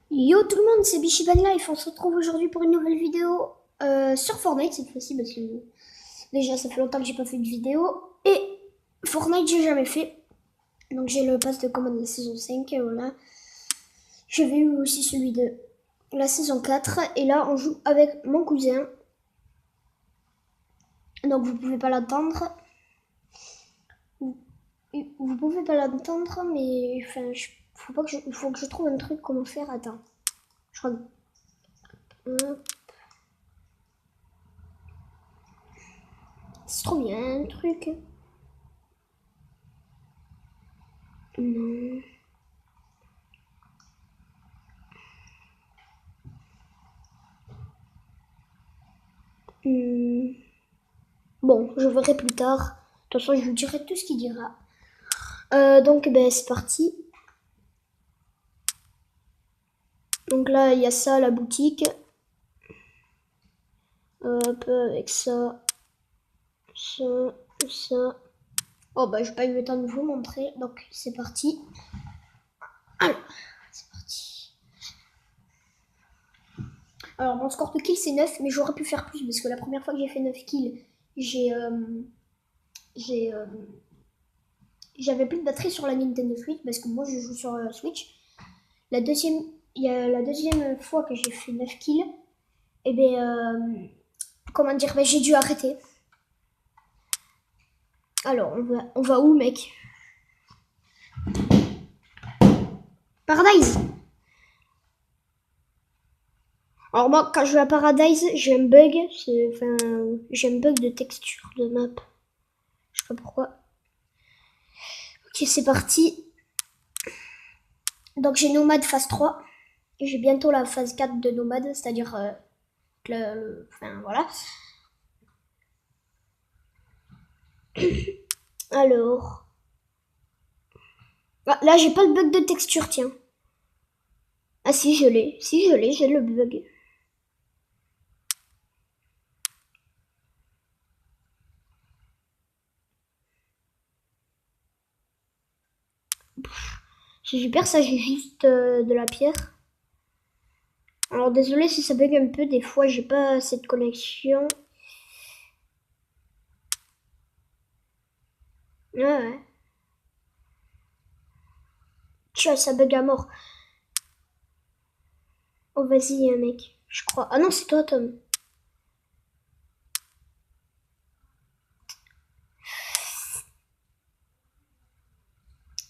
Yo tout le monde, c'est Bichiban Life. On se retrouve aujourd'hui pour une nouvelle vidéo sur Fortnite cette fois-ci parce que déjà ça fait longtemps que j'ai pas fait de vidéo et Fortnite j'ai jamais fait. Donc j'ai le pass de commande de la saison 5 et voilà. J'avais eu aussi celui de la saison 4 et là on joue avec mon cousin. Donc vous pouvez pas l'entendre. Vous pouvez pas l'entendre mais enfin faut que je trouve un truc comment faire. Attends. Je crois que... C'est trop bien un truc. Non. Bon, je verrai plus tard. De toute façon, je vous dirai tout ce qu'il dira. Donc, ben, c'est parti. Donc là, il y a ça, la boutique. Hop, avec ça, ça. Oh, bah, j'ai pas eu le temps de vous montrer. Donc, c'est parti. Alors, c'est parti. Alors, mon score de kill, c'est 9, mais j'aurais pu faire plus parce que la première fois que j'ai fait 9 kills, j'avais plus de batterie sur la Nintendo Switch parce que moi, je joue sur la Switch. La deuxième fois que j'ai fait 9 kills, et ben, comment dire, ben, j'ai dû arrêter. Alors, on va où, mec? Paradise. Alors moi, quand je vais à Paradise, j'ai un bug. J'ai un bug de texture de map. Je sais pas pourquoi. Ok, c'est parti. Donc j'ai Nomade phase 3. Et j'ai bientôt la phase 4 de Nomade, c'est-à-dire enfin voilà. Alors. Ah, là, j'ai pas le bug de texture, tiens. Ah si, je l'ai. Si, je l'ai, j'ai le bug. J'ai super, ça, j'ai juste de la pierre. Alors désolé si ça bug un peu, des fois j'ai pas cette connexion. Ouais. Tu vois, ça bug à mort. Oh vas-y mec, je crois. Ah non, c'est toi Tom.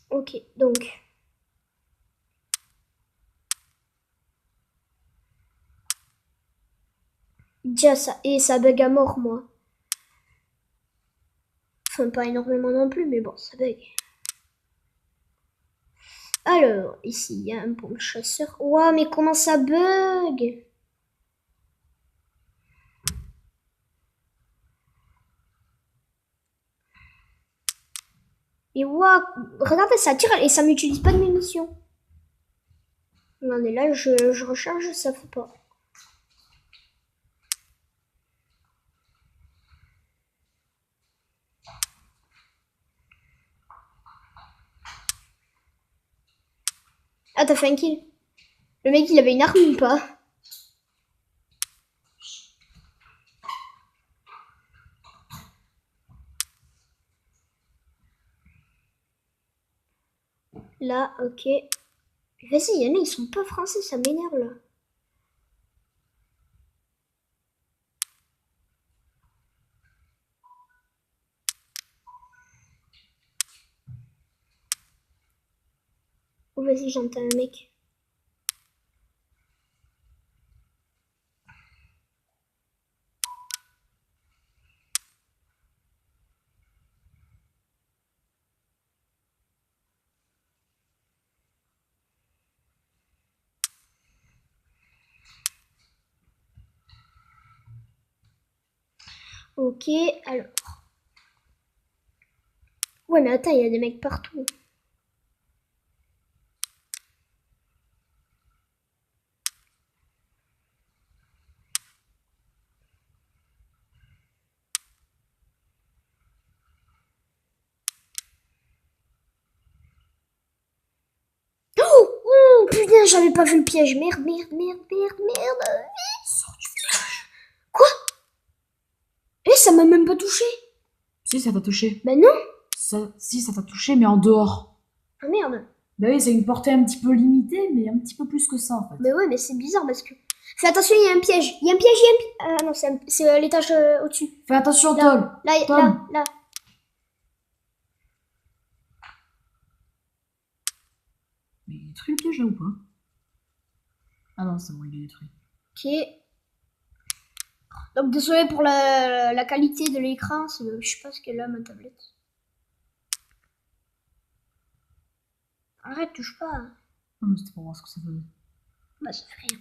Ok, donc. Déjà ça. Et ça bug à mort moi. Enfin pas énormément non plus, mais bon, ça bug. Alors, ici, il y a un bon chasseur. Ouah, mais comment ça bug? Et ouah, regardez, ça tire et ça m'utilise pas de munitions. Regardez, là, je recharge, ça fait pas. Ah, t'as fait un kill. Le mec, il avait une arme ou pas? Là, ok. Vas-y, il y en a, ils sont pas français, ça m'énerve là. Oh, vas-y, j'entends un mec. Ok, alors. Ouais, mais attends, il y a des mecs partout. j'avais pas vu le piège. Merde. Sors du village. Quoi? Eh, ça m'a même pas touché. Si, ça t'a touché. Bah non. Si, ça t'a touché, mais en dehors. Ah merde. Bah oui, c'est une portée un petit peu limitée, mais un petit peu plus que ça, en fait. Mais ouais, mais c'est bizarre parce que... Fais attention, il y a un piège. Ah non, c'est l'étage au-dessus. Fais attention, Là. Tom. Là. Mais il est détruit le piège, là, ou pas? Ah non, c'est bon, il est détruit. Ok. Donc désolé pour la qualité de l'écran, je sais pas ce qu'elle a ma tablette. Arrête, touche pas. Non, mais c'était pour voir ce que ça faisait. Bah ça fait rien.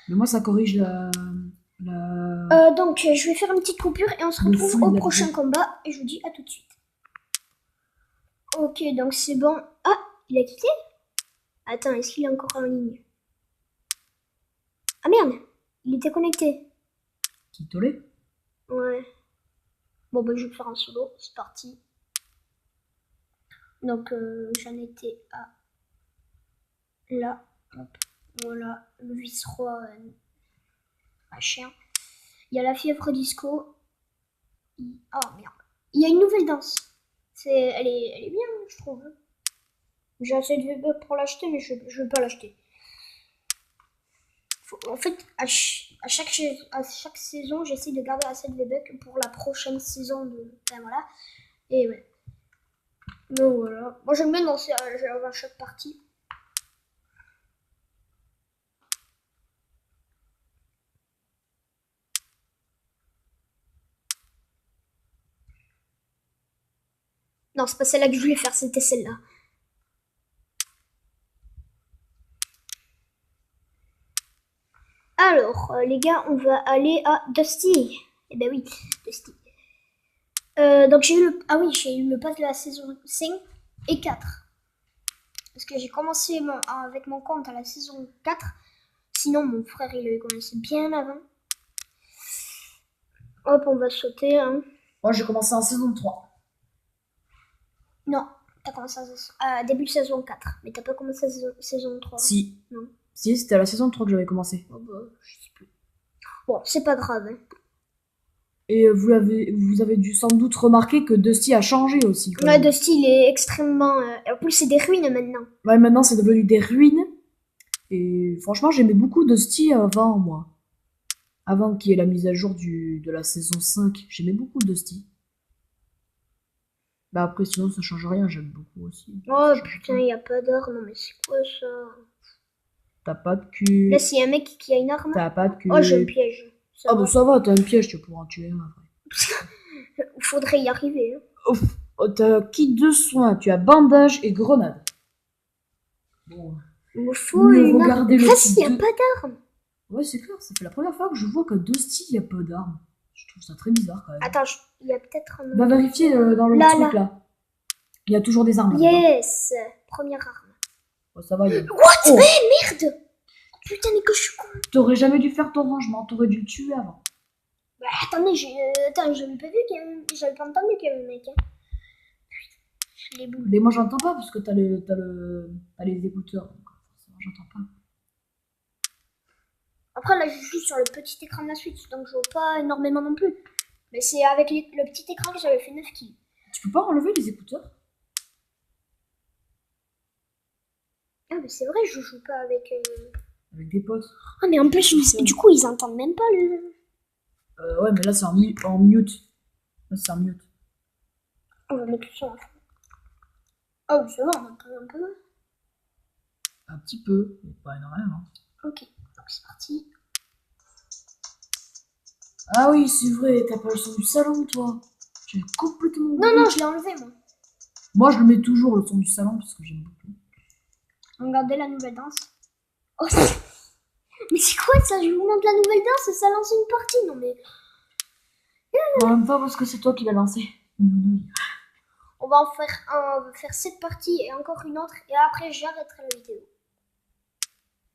Mais moi, ça corrige Donc je vais faire une petite coupure et on se retrouve au prochain combat et je vous dis à tout de suite. Ok, donc c'est bon. Ah, il a quitté? Attends, est-ce qu'il est encore en ligne? Ah merde, il était connecté. Qui tolé? Ouais. Bon bah je vais faire un solo, c'est parti. Donc j'en étais à là. Hop. Voilà, le vice-roi machin. Il y a la fièvre disco. Oh merde. Il y a une nouvelle danse. Elle est bien, je trouve. J'ai assez de VB pour l'acheter, mais je veux pas l'acheter. En fait, à chaque saison, j'essaie de garder assez de VB pour la prochaine saison de. Enfin, voilà. Et ouais. Donc voilà. Moi j'aime bien danser à chaque partie. Non, c'est pas celle-là que je voulais faire, c'était celle-là. Alors, les gars, on va aller à Dusty. Eh ben oui, Dusty. Donc j'ai eu le pass de la saison 5 et 4. Parce que j'ai commencé avec mon compte à la saison 4. Sinon, mon frère, il avait commencé bien avant. Hop, on va sauter. Hein. Moi, j'ai commencé en saison 3. Non, t'as commencé à début de saison 4. Mais t'as pas commencé à saison 3. Si. Non. Si, c'était à la saison 3 que j'avais commencé. Oh bah, je sais plus. Bon, c'est pas grave. Hein. Et vous avez dû sans doute remarquer que Dusty a changé aussi. Ouais, Dusty, il est extrêmement... En plus, c'est des ruines maintenant. Ouais, maintenant, c'est devenu des ruines. Et franchement, j'aimais beaucoup Dusty avant, moi. Avant qu'il y ait la mise à jour de la saison 5. J'aimais beaucoup Dusty. Bah après, sinon, ça change rien. J'aime beaucoup aussi. Oh putain, il y a pas d'arme. Mais c'est quoi ça? T'as pas de cul. Là, s'il y a un mec qui a une arme... T'as pas de cul. Oh, j'ai un piège. Ah bah ça va, t'as un piège, tu vas pouvoir en tuer un après. Faudrait y arriver. Hein. Ouf. Oh, t'as kit de soins, tu as bandage et grenade. Bon. Il me faut une arme. Le Ah si, il n'y a pas d'arme. Ouais, c'est clair, ça fait la première fois que je vois qu'à Dusty, il n'y a pas d'arme. Je trouve ça très bizarre quand même. Attends, il y a peut-être un... Va vérifier dans le truc là. Il y a toujours des armes. Yes, première arme. Oh, ça va, il y a... What? Oh. Merde. Putain, mais que je suis con. T'aurais jamais dû faire ton rangement, t'aurais dû le tuer avant. Bah, attendez, j'avais pas vu j'avais pas entendu qu'il y avait un mec. Hein. Putain, je l'ai boule. Mais moi j'entends pas parce que t'as les écouteurs, donc forcément j'entends pas. Après là, je joue sur le petit écran de la Switch, donc je vois pas énormément non plus. Mais c'est avec le petit écran que j'avais fait 9 kills. Tu peux pas enlever les écouteurs? Ah, mais c'est vrai, je joue pas avec... Avec des potes. Ah, mais en plus, du coup, ils entendent même pas le... Ouais, mais là c'est en mute. Là c'est en mute. On va mettre le son en fond. Ah oui, ça va, on entend un peu. Un petit peu, mais pas énormément. Ok, donc c'est parti. Ah oui, c'est vrai, t'as pas le son du salon, toi. J'avais complètement oublié. Non, je l'ai enlevé, moi. Moi, je le mets toujours, le son du salon, parce que j'aime beaucoup. Regardez la nouvelle danse. Oh, mais c'est quoi ça? Je vous montre la nouvelle danse et ça lance une partie. Non, mais... En même temps, parce que c'est toi qui l'as lancé. On va faire cette partie et encore une autre, et après j'arrêterai la vidéo.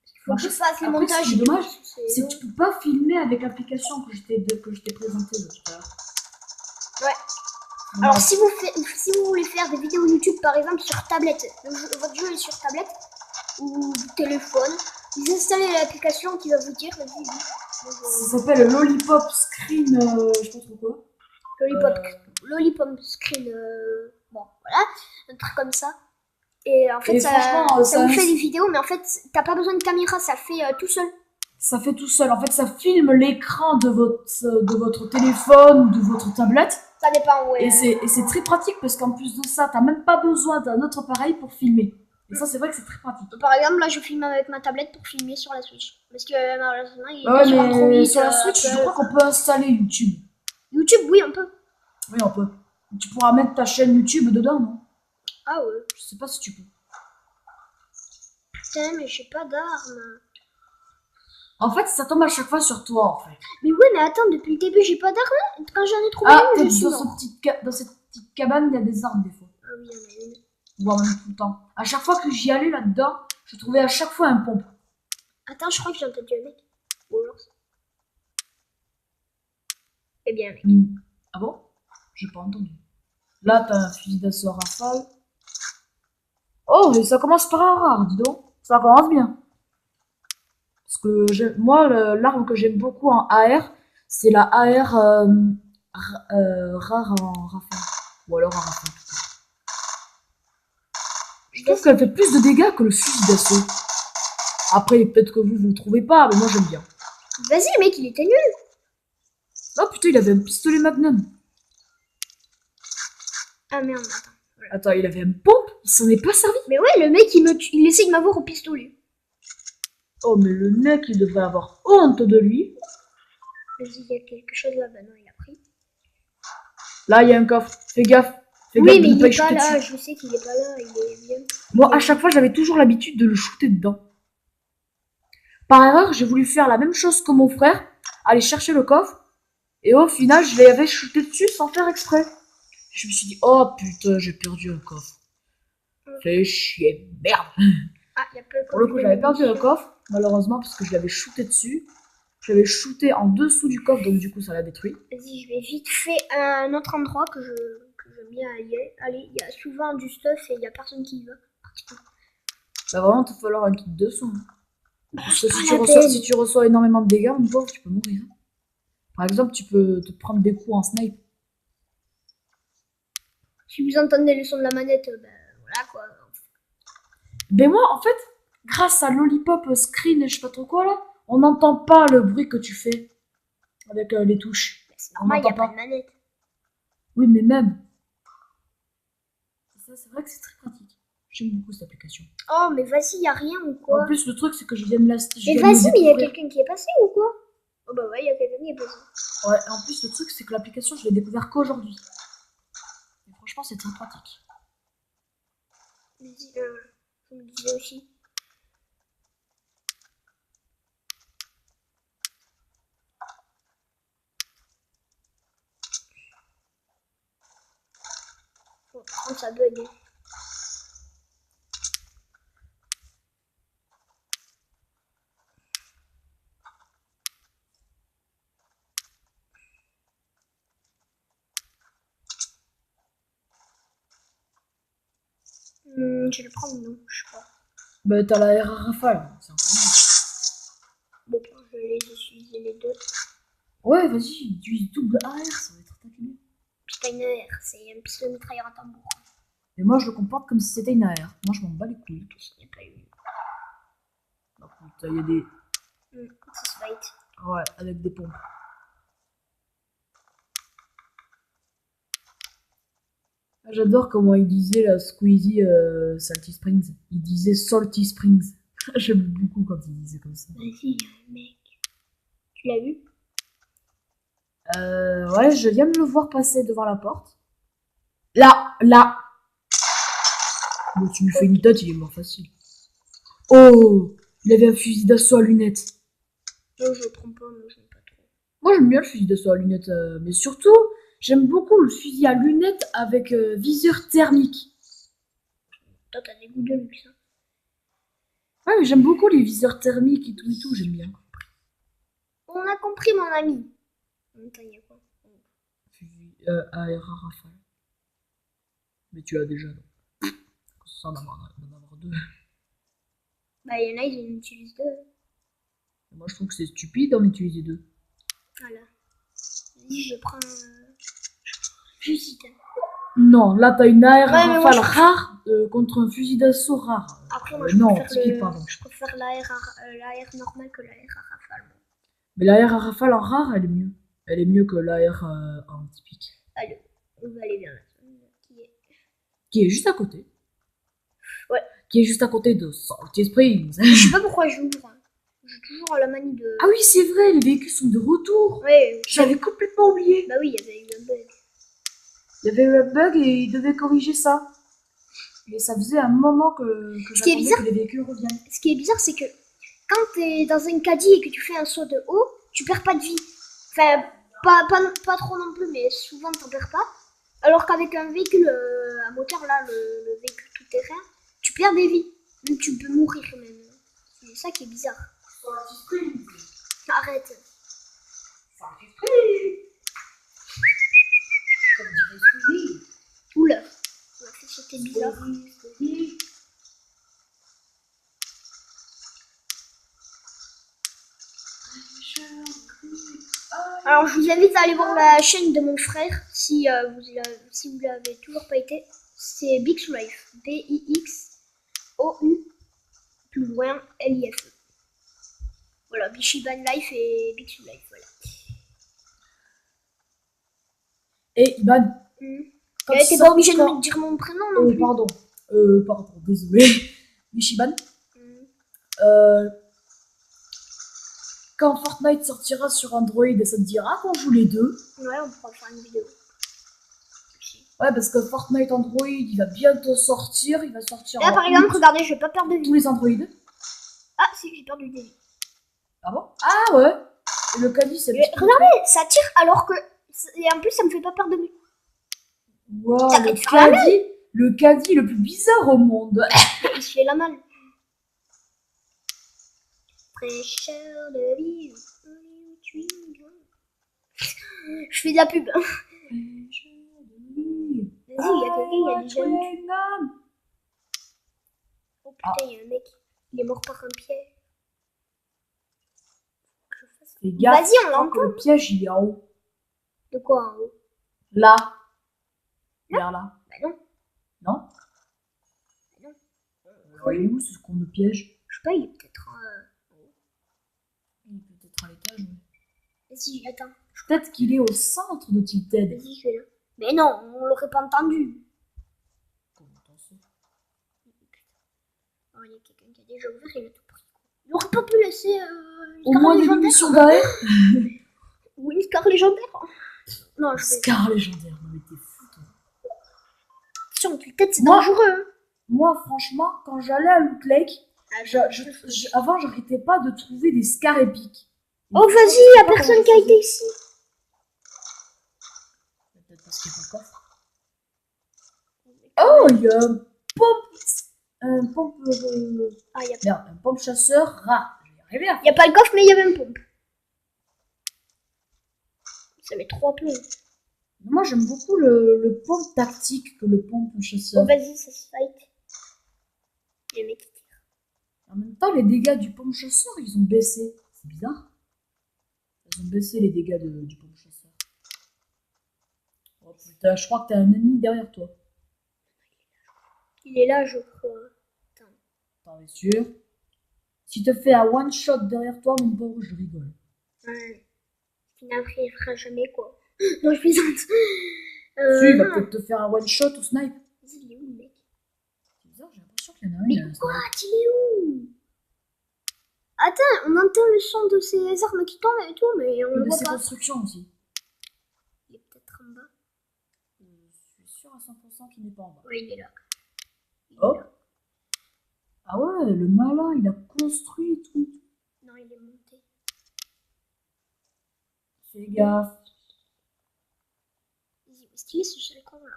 Il faut que je fasse le montage. Ce qui est dommage, c'est que tu peux pas filmer avec l'application que je t'ai présentée tout à l'heure. Ouais. Alors si vous voulez faire des vidéos YouTube par exemple sur tablette, votre jeu est sur tablette, ou du téléphone. Vous installez l'application qui va vous dire, vas-y, Ça s'appelle Lollipop Screen, je sais pas trop quoi. Lollipop Screen, bon, voilà, un truc comme ça. Et en fait, Et ça franchement, vous fait des vidéos, mais en fait, t'as pas besoin de caméra, ça fait tout seul. ça fait tout seul. En fait, ça filme l'écran de votre téléphone ou de votre tablette. Ça dépend, ouais. Et c'est très pratique parce qu'en plus de ça, t'as même pas besoin d'un autre appareil pour filmer. Et ça, c'est vrai que c'est très pratique. Par exemple, là, je filme avec ma tablette pour filmer sur la Switch. Parce que malheureusement, il est Bah ouais, sur mais Android. sur la Switch, je crois qu'on peut installer YouTube. YouTube, oui, on peut. Oui, on peut. Tu pourras mettre ta chaîne YouTube dedans, non? Ah ouais. Je sais pas si tu peux. Putain, mais j'ai pas d'armes. En fait, ça tombe à chaque fois sur toi, en fait. Mais ouais, mais attends, depuis le début, j'ai pas d'armes. Quand j'en ai trouvé Ah, une, je suis dans, mort. dans cette petite cabane, il y a des arbres, des fois. Ah oui, il y en a une. Voire même tout le temps. À chaque fois que j'y allais là-dedans, je trouvais à chaque fois un pompe. Attends, je crois que j'ai entendu un mec. Bonjour. Eh bien, mec. Ah bon? J'ai pas entendu. Là, t'as un fusil d'assaut rafale. Oh, mais ça commence par un rare, dis donc. Ça commence bien. Parce que moi, l'arme que j'aime beaucoup en AR, c'est la AR rare en rafale. Ou alors en rafale. Je trouve qu'elle fait plus de dégâts que le fusil d'assaut. Après, peut-être que vous le trouvez pas, mais moi j'aime bien. Vas-y, le mec, il était nul. Oh putain, il avait un pistolet Magnum. Ah merde, attends. Voilà. Attends, il avait un pompe? Il s'en est pas servi? Mais ouais, le mec, il essaie de m'avoir au pistolet. Oh, mais le mec, il devrait avoir honte de lui. Vas-y, il y a quelque chose là-bas. Non, il a pris. Là, il y a un coffre. Fais gaffe. Fais Oui, gaffe mais de ne il pas y est pas shooter là. dessus. Je sais qu'il est pas là. Il est bien. Moi, à chaque fois, j'avais toujours l'habitude de le shooter dedans. Par erreur, j'ai voulu faire la même chose que mon frère, aller chercher le coffre, et au final, je l'avais shooté dessus sans faire exprès. Je me suis dit, oh putain, j'ai perdu un coffre. Fais chier, merde. Ah, il y a pas Pour le coup, j'avais perdu le coffre, malheureusement, parce que je l'avais shooté dessus. Je l'avais shooté en dessous du coffre, donc du coup, ça l'a détruit. Vas-y, je vais vite fait à un autre endroit que j'aime bien aller. Allez, il y a souvent du stuff et il y a personne qui y va. Bah vraiment, il va falloir un kit de soin. Parce que pas si tu reçois énormément de dégâts, mon pauvre, tu peux mourir. Par exemple, tu peux te prendre des coups en snipe. Si vous entendez le son de la manette, ben voilà quoi. Ben moi, en fait, grâce à Lollipop Screen et je sais pas trop quoi là, on n'entend pas le bruit que tu fais avec les touches. Ben, c'est normal, il n'y a n'entend pas de manette. Oui, mais même. Ça, c'est vrai que c'est très pratique. J'aime beaucoup cette application. Oh, mais vas-y, il n'y a rien ou quoi? En plus, le truc, c'est que je viens de la. Mais vas-y, mais il y a quelqu'un qui est passé ou quoi? Oh bah ouais, il y a quelqu'un qui est passé. Ouais, en plus, le truc, c'est que l'application, je l'ai découvert qu'aujourd'hui. Et franchement, c'est très pratique. Vas-y, je me disais aussi. Oh, ça bug. Je vais le prendre, non, je sais pas. Bah, t'as la R Rafale. C'est Bon, je vais les utiliser les deux. Ouais, vas-y, utilise double AR, ça va être attaqué bien. C'est pas une AR, c'est un pistolet mitrailleur à tambour. Et moi, je le comporte comme si c'était une AR. Moi, je m'en bats les couilles. Il n'y a pas eu. Par contre, il y a des. C'est fight. Ouais, avec des pompes. J'adore comment il disait la Squeezie Salty Springs. Il disait Salty Springs. J'aime beaucoup quand il disait comme ça. Vas-y, mec. Tu l'as vu? Ouais, je viens de le voir passer devant la porte. Là, là. Bon, tu lui fais une tête, il est mort facile. Oh, il avait un fusil d'assaut à lunettes. Non, je le prends pas, mais je n'aime pas trop. Moi, j'aime bien le fusil d'assaut à lunettes, mais surtout, j'aime beaucoup le fusil à lunettes avec viseur thermique. Toi, t'as des goûts de luxe. Hein. Ouais, mais j'aime beaucoup les viseurs thermiques et tout, j'aime bien. On a compris, mon ami. Attends, il y a quoi? Fusil AR Rafale. Mais tu as déjà, non? Ça en avoir deux. Bah, il y en a, ils en utilisent deux. Moi, je trouve que c'est stupide d'en utiliser deux. Voilà. Vas-y, je prends. Fusil. Non, là, t'as une AR Ouais, mais moi, rafale rare contre un fusil d'assaut rare. Après, moi, je non, préfère typique, pardon. je préfère l'AR normale que l'AR à rafale. Mais l'AR rafale en rare, elle est mieux. Elle est mieux que l'AR en typique. Allez, on va aller bien là. Qui est juste à côté. Ouais. Qui est juste à côté de Salty Springs. Je sais pas pourquoi j'ouvre. J'ai toujours la manie de. Ah oui, c'est vrai, les véhicules sont de retour. Ouais. J'avais complètement oublié. Bah oui, il y avait eu un bug. Il y avait eu un bug et ils devaient corriger ça. Et ça faisait un moment que j'attendais que les véhicules reviennent. Ce qui est bizarre, c'est que quand t'es dans un caddie et que tu fais un saut de haut, tu perds pas de vie. Enfin, pas trop non plus, mais souvent t'en perds pas. Alors qu'avec un véhicule à moteur, là, le véhicule tout-terrain, tu perds des vies. Même tu peux mourir même. C'est ça qui est bizarre. Arrête. Oula. C'était bizarre. Alors je vous invite à aller voir la chaîne de mon frère si vous l'avez toujours pas été. C'est Bix Life. B-I-X-O-U plus loin L-I-F-E. Voilà, Bishiban Life et Bix Life. Voilà. Et Iban. T'es pas obligé de me dire mon prénom non plus. Pardon, désolé. Bishiban. Quand Fortnite sortira sur Android, ça te dira qu'on joue les deux? Ouais, on pourra faire une vidéo. Ouais, parce que Fortnite Android, il va bientôt sortir. Il va sortir. Là, par exemple, regardez, je vais pas perdre de vie. Tous les Android. Ah, si, j'ai perdu des vies. Ah bon? Ah ouais. Et le caddie, c'est. Regardez, ça tire alors que. Et en plus, ça me fait pas perdre de vie. Wow, le caddie le plus bizarre au monde. Il se fait la malle. Fraîcheur de vie. Je fais de la pub. Vas-y, il y a quelqu'un, il y a des jeunes. Oh putain, il y a un mec. Il est mort par un piège. Vas-y, on l'entend. Le piège, il est en haut. De quoi en haut? Là. Vers là. Bah non. Non? Bah non. Il est où ce con de piège? Je sais pas, il est peut-être en haut. Il est peut-être à l'étage. Vas-y, attends. Peut-être qu'il est au centre de Tilted. Vas-y, je vais là. Mais non, on l'aurait pas entendu. Comment t'en sais? Oh, il y a quelqu'un qui a déjà ouvert, il a tout pris. Il aurait pas pu laisser au moins des munitions d'AR. Ou une Scar légendaire. Non, je vais. Scar légendaire, non mais t'es fou toi. Attention, peut-être c'est dangereux. Hein. Moi, franchement, quand j'allais à Loot Lake, avant, j'arrêtais pas de trouver des scars épiques. Oh, vas-y, il y a personne qui a été ici. Peut-être parce qu'il y a pas de coffre. Oh, il y a un pompe chasseur rare. Il n'y a pas le coffre, mais il y avait une pompe. Ça met 3 plombs. Moi, j'aime beaucoup le pompe tactique que le pompe chasseur. Oh, vas-y, ça se fight. Les mecs qui tirent. En même temps, les dégâts du pompe chasseur, ils ont baissé. C'est bizarre. Ils ont baissé les dégâts du pompe chasseur. Oh putain, je crois que t'as un ennemi derrière toi. Il est là, je crois. Attends. T'en es sûr? Si te fais un one shot derrière toi, mon pauvre, je rigole. Ouais. Finalement, il fera jamais quoi. Non, je plaisante. Si, il va peut-être te faire un one shot ou snipe. Il est où le mec? C'est bizarre, j'ai l'impression qu'il y en a un. Mais quoi? Il est où? Attends, on entend le son de ces armes qui tombent et tout, mais on le voit pas. Constructions aussi. Il est peut-être en bas. Je suis sûr à 100% qu'il n'est pas en bas. Oui, il est là. Oh. Ah ouais, le malin, il a construit et tout. Non, il est monté. Fais gaffe. Vas-y, mais stylé ce seul con là.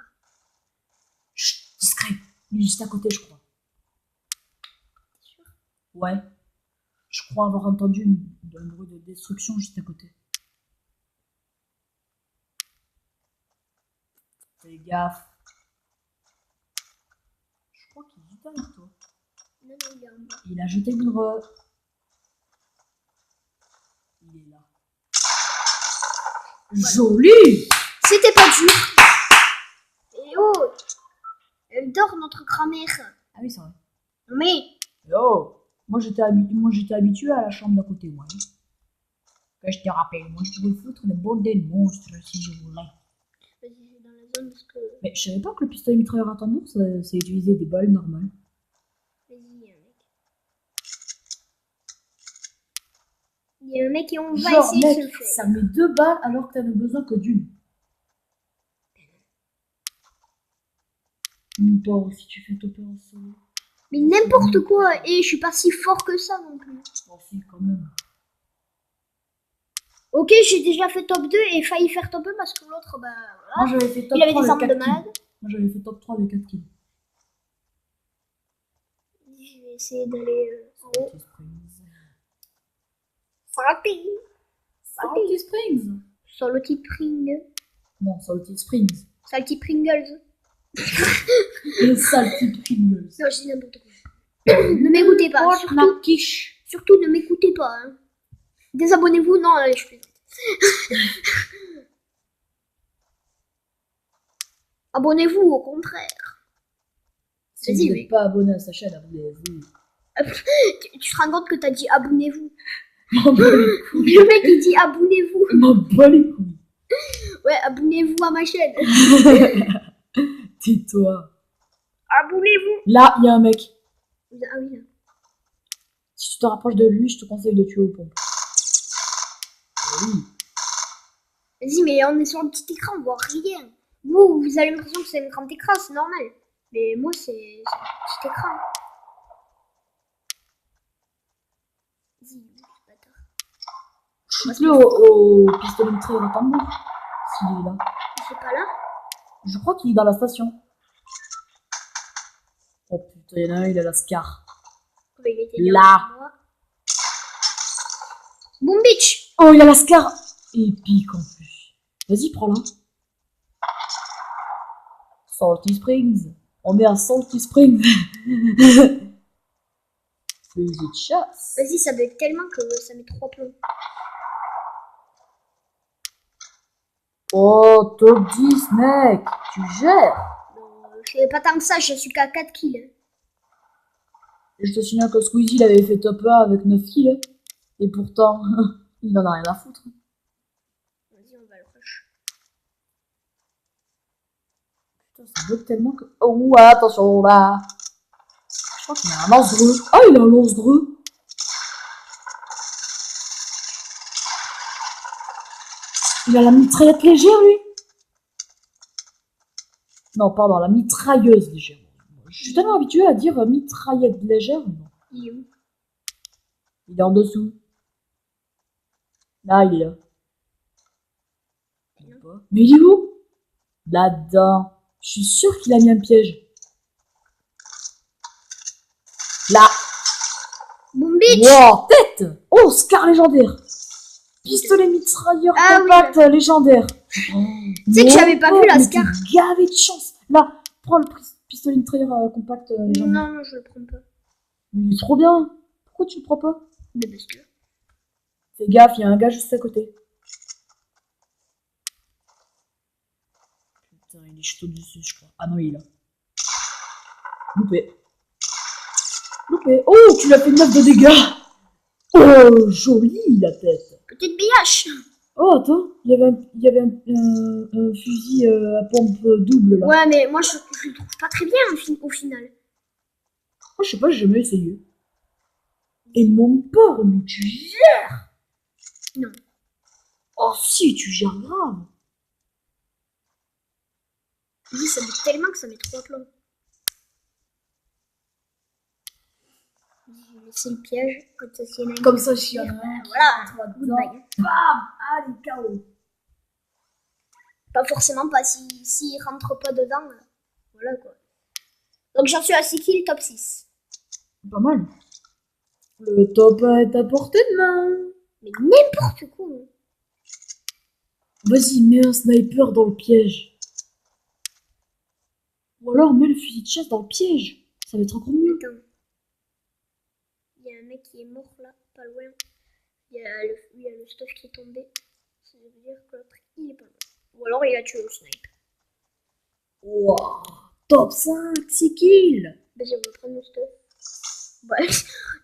Chut, discret. Il est juste à côté, je crois. T'es sûr? Ouais. Je crois avoir entendu un bruit de destruction juste à côté. Fais gaffe. Je crois qu'il est derrière toi. Non, il est en bas. Il a jeté une re. Il est là. Voilà. Joli! C'était pas dur. Et oh, elle dort notre grand-mère. Ah oui, c'est vrai. Mais Oh! Moi j'étais habitué à la chambre d'à côté, moi. Que je te rappelle, moi je pouvais foutre le bordel de monstre si je voulais. vas-y, je vais dans la zone parce que. Mais je savais pas que le pistolet mitrailleur à tambour, c'est utiliser des balles normales. Vas-y, il y a un mec. Il y a un mec et on va Genre, essayer de se mec, le faire. ça met 2 balles alors que t'avais besoin que d'une. Toi aussi, tu fais topper en solo. Mais n'importe quoi. Et je suis pas si fort que ça non plus. Bon, si, quand même. Ok, j'ai déjà fait top 2 et failli faire top 1 parce que l'autre, bah voilà. Moi j'avais fait top Il avait 3 des avec armes 4 de kills. malade. Moi j'avais fait top 3 avec 4 kills. Je vais essayer d'aller en haut. Salty Springs. Salty. Salty Springs. Salty Pring. Non, Salty Springs. Salty Pringles. Le Salty Pringles. Non, je dis n'importe quoi. Ne m'écoutez pas. Surtout, Quiche. surtout ne m'écoutez pas. Hein. Désabonnez-vous. Non, allez, je plaisante. Abonnez-vous au contraire. Si Vas-y, vous mais- n'êtes pas abonné à sa chaîne, abonnez-vous. Tu te rends compte que t'as dit abonnez-vous. M'en bats les couilles. Le mec il dit abonnez-vous. M'en bats les couilles. Ouais, abonnez-vous à ma chaîne. Tais-toi. Abonnez-vous. Là, il y a un mec. Ah oui, là. Si tu te rapproches de lui, je te conseille de tuer aux pompes. Oui. Vas-y, mais on est sur un petit écran, on voit rien. Vous avez l'impression que c'est un grand écran, c'est normal. Mais moi, c'est un petit écran. Vas-y, bâtard. Shoot-le au pistolet mitrailleur à tambour. S'il est là. C'est pas là? Je crois qu'il est dans la station. Oh putain, il y en a un, il a la scar. Oh, il était Là. derrière moi. Boom bitch. Oh, il a la scar épique en plus. Vas-y, prends-la. Salty Springs. On est à Salty Springs. Fusil de chasse. Vas-y, ça bug tellement que ça met 3 plombs. Oh, top 10, mec. Tu gères. Non, je fais pas tant que ça, je suis qu'à 4 kills. Et je te signale que Squeezie, il avait fait top 1 avec 9 kills. Et pourtant, il en a rien à foutre. Vas-y, on va le rush. Putain, ça bug tellement que... Oh, ouais, attention, là. Je crois qu'il a un lance-greux. Ah, il a un lance-greux. Il a la mitraillette légère, lui. Non, pardon, la mitrailleuse légère. Je suis tellement habitué à dire mitraillette légère. Non. Il est où? Il est en dessous. Là, il est là. Mais il est où? Là-dedans. Je suis sûre qu'il a mis un piège. Là. Boom bitch. Wow, tête. Oh, scar légendaire. Pistolet mitrailleur Ah oui, compact légendaire. Tu sais que j'avais pas vu la scar. T'es gavé de chance. Là, prends le pistolet mitrailleur compact légendaire. Non, je le prends pas. Il est trop bien. Pourquoi tu le prends pas? Mais parce que... Fais gaffe, il y a un gars juste à côté. Putain, il est jeté dessus, je crois. Ah non, il est là. Loupé. Loupé. Oh, tu l'as fait 9 de dégâts. Oh, joli la tête. Petite billache. Oh, attends, il y avait un fusil à pompe double là. Ouais, mais moi je le trouve pas très bien au final. Oh, je sais pas, j'ai jamais essayé. Et mon porc, mais tu gères. Non. Oh si, tu gères grave. Oui, ça met tellement que ça met 3 plombs. J'ai laissé le piège, comme ça s'il y en a un. Comme ça, s'il y en a un Voilà, dedans, goodbye. bam, allez, KO. Pas forcément pas s'il rentre pas dedans. Voilà quoi. Donc j'en suis à 6 kills, top 6. Pas mal. Le top est à portée de main. Mais n'importe quoi. Hein. Vas-y, mets un sniper dans le piège. Ou alors mets le fusil de chasse dans le piège. Ça va être encore mieux. Attends. un mec qui est mort là, pas loin. Il y a le stuff qui est tombé. Ça veut dire que l'autre, il est pas loin. Ou alors il a tué au snipe. Wow, top 5, 6 kills. Vas-y, on va prendre le stuff. Ouais,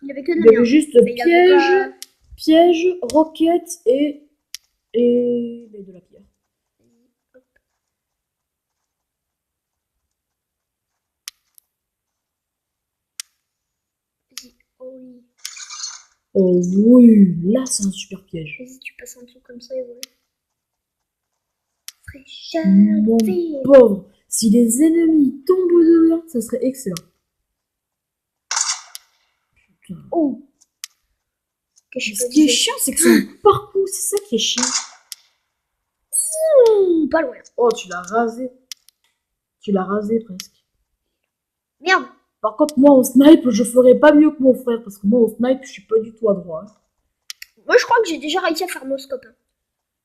il avait que Il de y avait juste Enfin, il avait piège, roquette et de la pierre. Hop. Vas-y, oh oui. Oh oui, là c'est un super piège. Vas-y, tu passes en dessous comme ça et voilà. Fraîcheur, Mon vite. pauvre, si les ennemis tombent dedans, ça serait excellent. Putain. Oh. Que je Ce peux qui est dire. chiant, c'est que c'est un parcours, c'est ça qui est chiant. Pas loin. Oh, tu l'as rasé. Tu l'as rasé presque. Merde. Par contre, moi au snipe, je ferais pas mieux que mon frère, parce que moi au snipe, je suis pas du tout adroit. Hein. Moi, je crois que j'ai déjà réussi à faire nos scopes. Hein.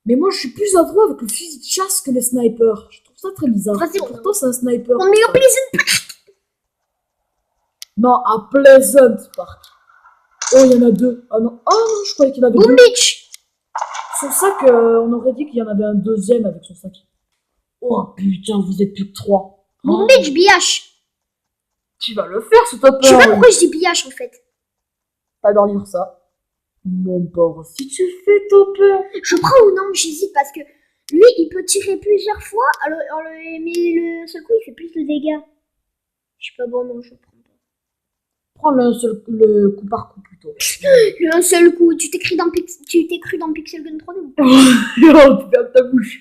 Mais moi, je suis plus adroit avec le fusil de chasse que le sniper. Je trouve ça très bizarre. Vas-y, Pourtant, c'est un sniper. On met en Pleasant. Non, à Pleasant Park. Oh, il y en a deux. Ah non, je croyais qu'il y en avait Boom deux. Beach. Son sac, on aurait dit qu'il y en avait un deuxième avec son sac. Oh putain, vous êtes plus que 3. Boom Beach, BH. Tu vas le faire, ce top. Je sais pas pourquoi je dis BH en fait. T'adores dire ça. Mon pauvre, si tu fais topper. Je prends ou non, j'hésite parce que lui, il peut tirer plusieurs fois, mais le seul coup, il fait plus de dégâts. Je suis pas bon, non, je prends pas. Prends le coup par coup plutôt. Un seul coup, tu t'es cru dans Pixel Gun 3D ou pas? Oh, tu fermes ta bouche.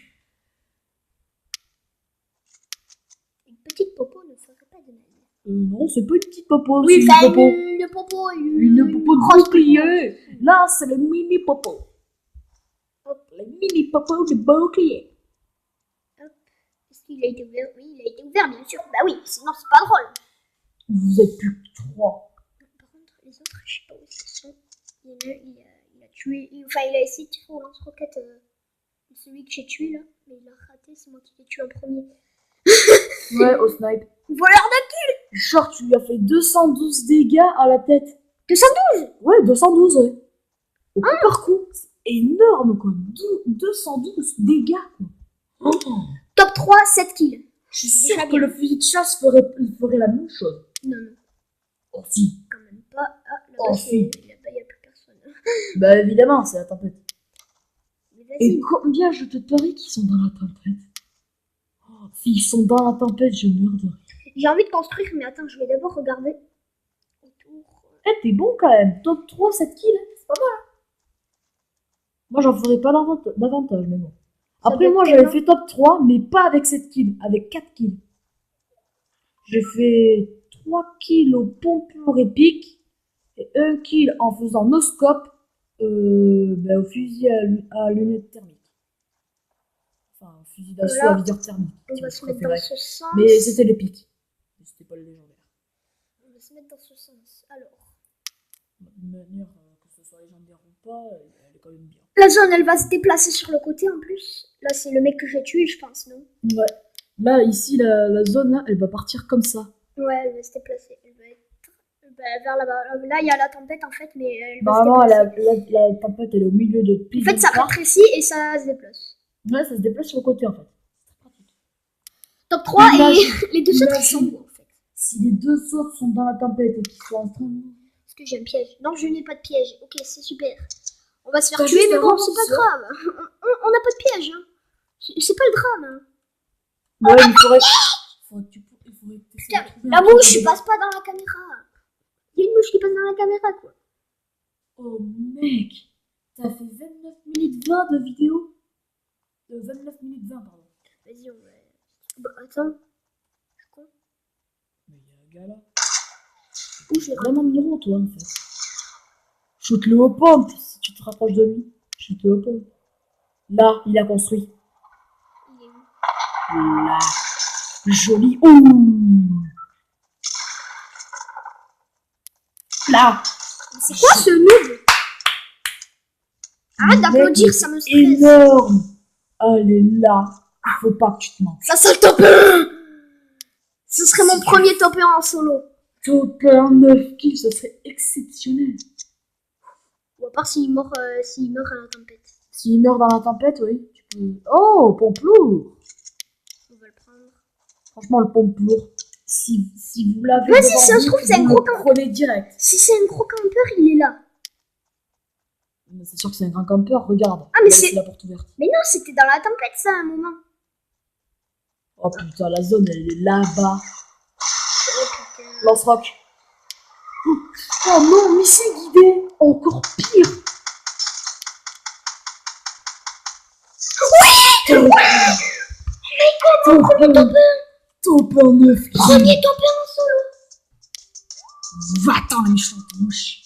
Une petite popo ne ferait pas de mal. Non, c'est pas une petite popo, Oui, c'est une popo. le popo, Une popo de bouclier. Là, c'est le mini popo. Hop, le mini popo de bouclier. Hop. Est-ce qu'il a été ouvert? Oui, il a été ouvert, bien sûr. Bah oui, sinon c'est pas drôle. Vous êtes plus que 3. Par contre, les autres, je sais pas où ils sont. Il y en a, il a tué. Enfin, il a essayé de tuer au lance-roquette celui que j'ai tué là. Mais il a raté, c'est moi qui l'ai tué en premier. Ouais, au snipe. Voleur de Genre, tu lui as fait 212 dégâts à la tête. 212. Ouais, 212, ouais. Au coup par coup. C'est énorme, quoi. 212 dégâts, quoi. Oh. Top 3, 7 kills. Je suis sûre que le fusil de chasse ferait la même chose. Non, non. Oh, si. Quand même pas. Ah, là-bas, Oh, si. là-bas, il n'y a plus personne. Bah, évidemment, c'est la tempête. Mais Et vas-y. combien je te parie qu'ils sont dans la tempête? Oh, s'ils sont dans la tempête, je meurs de rire. J'ai envie de construire, mais attends, je vais d'abord regarder autour. Eh, t'es bon quand même. Top 3, 7 kills, c'est pas mal. Moi, j'en ferais pas davantage, mais bon. Après, moi, j'avais fait top 3, mais pas avec 7 kills, avec 4 kills. J'ai fait 3 kills au pompeur épique et 1 kill en faisant no scope au fusil à lunettes thermiques. Enfin, un fusil d'assaut à viseur thermique. On va se mettre dans ce sens. Mais c'était l'épique. C'était pas le légendaire. On va se mettre dans ce sens. Alors. De manière, que ce soit légendaire ou pas, elle est quand même bien. La zone, elle va se déplacer sur le côté en plus. Là, c'est le mec que j'ai tué, je pense, non? Ouais. Là, ici, la zone, là, elle va partir comme ça. Ouais, elle va se déplacer. Elle va être vers là-bas. Là, il y a la tempête, en fait, mais elle va Normalement, se déplacer. la tempête, elle est au milieu de pile. En fait, ça rétrécit et ça se déplace. Ouais, ça se déplace sur le côté, en fait. C'est pratique. Top 3 et les deux autres, ils sont où, en fait? Si les deux autres sont dans la tempête et qu'ils sont en train de... Est-ce que j'ai un piège? Non, je n'ai pas de piège. Ok, c'est super. On va se faire T'as tuer, juste mais un bon, c'est pas rebondisseur. grave. On n'a pas de piège. Hein. C'est pas le drame. Hein. Ouais, il faudrait que Putain, la mouche passe pas dans la caméra. Il y a une mouche qui passe dans la caméra, quoi. Oh, mec, t'as fait 29 minutes 20 de vidéo. 29 minutes 20, pardon. Vas-y, on va... Bah, attends. Je crois. Mais il y a un gars là. Où je l'ai Vraiment mignon, toi, en fait. Shoot-le aux pompes, si tu te rapproches de lui. Shoot-le aux pompes. Là, il a construit. Il est où? Là. Joli. Ouh. Là. C'est quoi ce noob? Arrête d'applaudir, ça me stresse. Énorme. Allez, là. Il faut pas que tu te manques. Ça sent le top 1. Ce serait mon premier top 1 en solo. Top 1 9 kills, ce serait exceptionnel. Ou à part s'il meurt à la tempête. S'il meurt dans la tempête, oui. Tu peux... Oh, pompe-lourd. On va le prendre. Franchement, le pompe-lourd. Si vous l'avez Vas-y, devant ça se vous, trouve, c'est un vous gros le prenez direct. Si c'est un gros campeur, il est là. Mais c'est sûr que c'est un grand campeur, regarde. Ah, mais Il a c'est- laissé la porte ouverte. Mais non, c'était dans la tempête, ça, à un moment. Oh putain, la zone, elle est là-bas. Oh putain. Lance-rock. Oh non, mais c'est guidé. Encore pire. Oui. Top 1 9. Premier topin en solo. Va-t'en, la méchante mouche.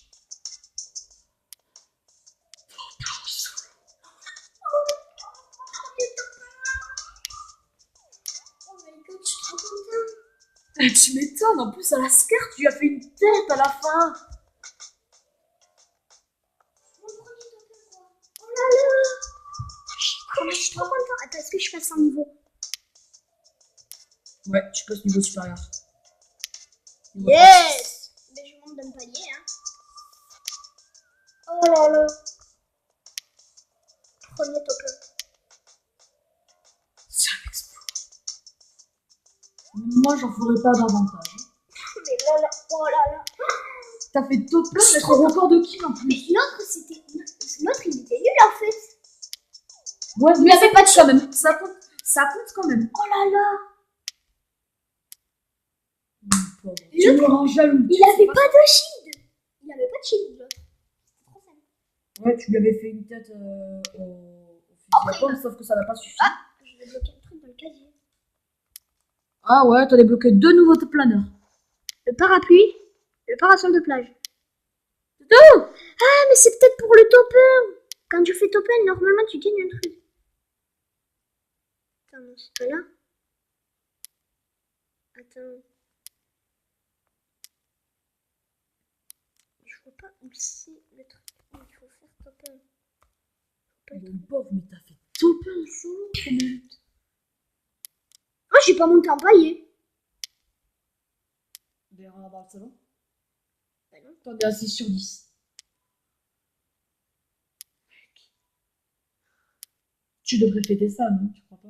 Oh my god, je suis trop contente. Tu m'étonnes, en plus à la skirt, tu lui as fait une tête à la fin. Mon premier topin, quoi. Oh là là. Je suis trop contente. Attends, est-ce que je passe un niveau? Ouais, tu passes niveau supérieur. Niveau Yes. Mais je monte d'un palier, hein. Oh là là. Premier topin. C'est un exploit. Moi, j'en ferai pas davantage. Mais là là. Oh là là. T'as fait top 1, mais ton record de kill en plus. Mais l'autre, c'était. L'autre, il était nul en fait. Ouais, Il mais avait ça pas de compte quand même. Ça compte quand même. Oh là là. Tu me rends jaloux. Il avait pas de shield. Il avait pas de shield, l'autre. C'est trop simple. Ouais, tu lui avais fait une tête au fusil à pompe, sauf que ça n'a pas suffi. Ah, je vais bloquer un truc dans le casier. Ah ouais, t'as débloqué 2 nouveaux planeurs. Le parapluie, le parasol de plage. Oh ah, mais c'est peut-être pour le topin. Quand tu fais topin, normalement, tu gagnes un truc. Attends, non, c'est pas là. Attends. Je vois pas où c'est le truc où il faut faire topin. Mon pauvre, mais t'as fait top 1 solo quand même. Ah, j'ai pas monté en palier. D'ailleurs, dans le salon. Bah non. T'en es à 6 sur 10. Tu devrais fêter ça, non? Tu crois pas?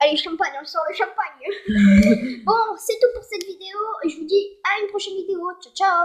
Allez, champagne, on sort le champagne. Bon, c'est tout pour cette vidéo et je vous dis à une prochaine vidéo. Ciao, ciao.